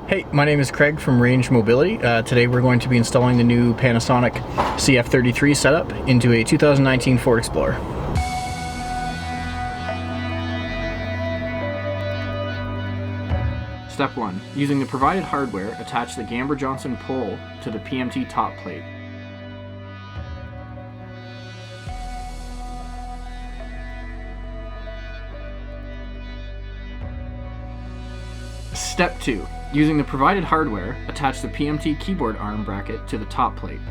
Hey, my name is Craig from Range Mobility. Today we're going to be installing the new Panasonic CF-33 setup into a 2019 Ford Explorer. Step 1. Using the provided hardware, attach the Gamber-Johnson pole to the PMT top plate. Step 2. Using the provided hardware, attach the PMT keyboard arm bracket to the top plate.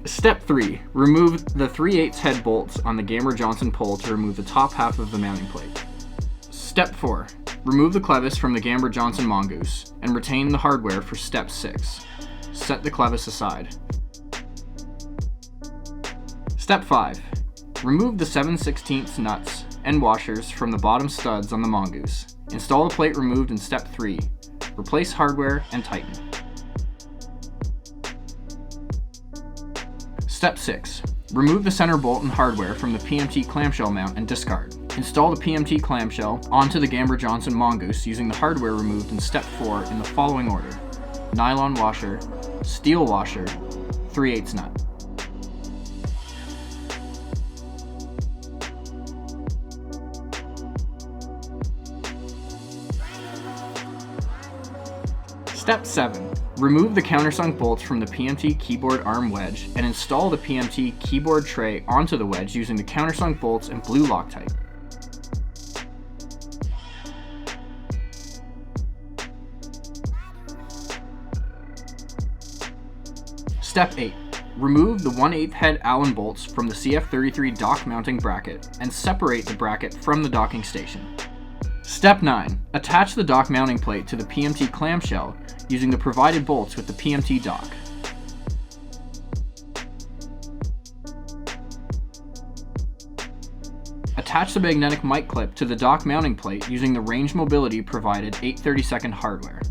Step 3. Remove the 3/8 head bolts on the Gamber-Johnson pole to remove the top half of the mounting plate. Step 4. Remove the clevis from the Gamber-Johnson mongoose and retain the hardware for Step 6. Set the clevis aside. Step 5. Remove the 7/16 nuts and washers from the bottom studs on the mongoose. Install the plate removed in Step 3. Replace hardware and tighten. Step 6. Remove the center bolt and hardware from the PMT clamshell mount and discard. Install the PMT clamshell onto the Gamber-Johnson mongoose using the hardware removed in Step 4 in the following order: nylon washer, steel washer, 3/8 nut. Step 7. Remove the countersunk bolts from the PMT keyboard arm wedge and install the PMT keyboard tray onto the wedge using the countersunk bolts and blue Loctite. Step 8. Remove the 1/8 head Allen bolts from the CF-33 dock mounting bracket and separate the bracket from the docking station. Step 9. Attach the dock mounting plate to the PMT clamshell using the provided bolts with the PMT dock. Attach the magnetic mic clip to the dock mounting plate using the Range Mobility provided 8/32 hardware.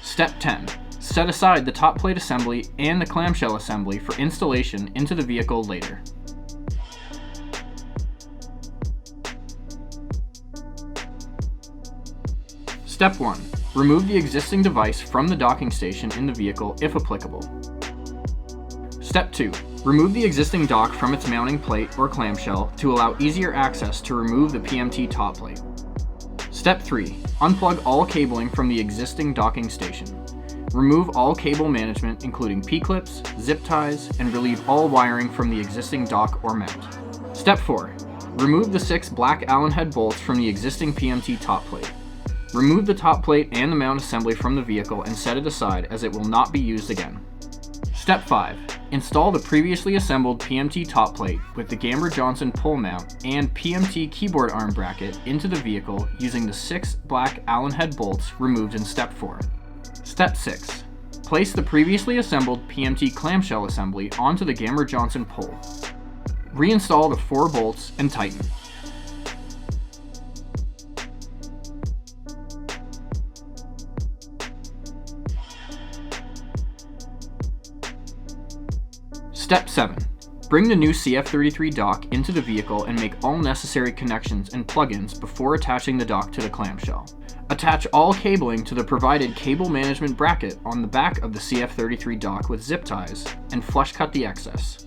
Step 10. Set aside the top plate assembly and the clamshell assembly for installation into the vehicle later. Step 1. Remove the existing device from the docking station in the vehicle if applicable. Step 2. Remove the existing dock from its mounting plate or clamshell to allow easier access to remove the PMT top plate. Step 3. Unplug all cabling from the existing docking station. Remove all cable management including P-clips, zip ties, and relieve all wiring from the existing dock or mount. Step 4. Remove the 6 black Allen head bolts from the existing PMT top plate. Remove the top plate and the mount assembly from the vehicle and set it aside as it will not be used again. Step 5. Install the previously assembled PMT top plate with the Gamber-Johnson pole mount and PMT keyboard arm bracket into the vehicle using the 6 black Allen head bolts removed in Step 4. Step 6. Place the previously assembled PMT clamshell assembly onto the Gamber-Johnson pole. Reinstall the 4 bolts and tighten. Step 7. Bring the new CF-33 dock into the vehicle and make all necessary connections and plug-ins before attaching the dock to the clamshell. Attach all cabling to the provided cable management bracket on the back of the CF-33 dock with zip ties and flush cut the excess.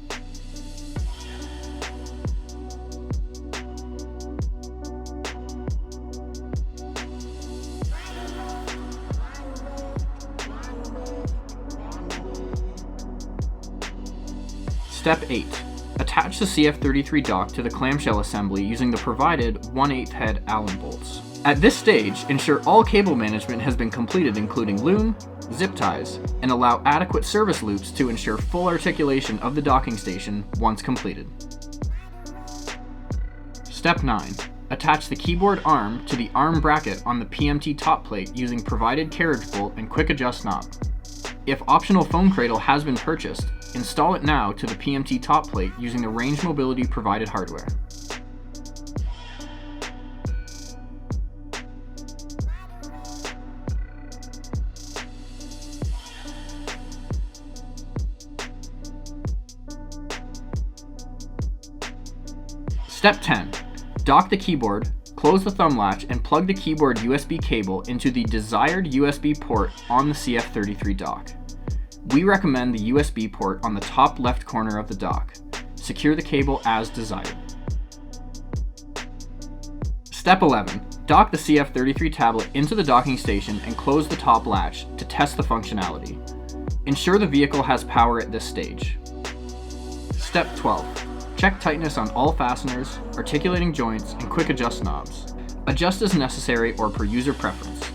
Step 8. Attach the CF-33 dock to the clamshell assembly using the provided 1/8 head Allen bolts. At this stage, ensure all cable management has been completed including loom, zip ties, and allow adequate service loops to ensure full articulation of the docking station once completed. Step 9. Attach the keyboard arm to the arm bracket on the PMT top plate using provided carriage bolt and quick adjust knob. If optional phone cradle has been purchased, Install it now to the PMT top plate using the range mobility provided hardware. Step 10. Dock the keyboard, close the thumb latch, and plug the keyboard USB cable into the desired USB port on the CF-33 dock. We recommend the USB port on the top left corner of the dock. Secure the cable as desired. Step 11. Dock the CF-33 tablet into the docking station and close the top latch to test the functionality. Ensure the vehicle has power at this stage. Step 12. Check tightness on all fasteners, articulating joints, and quick adjust knobs. Adjust as necessary or per user preference.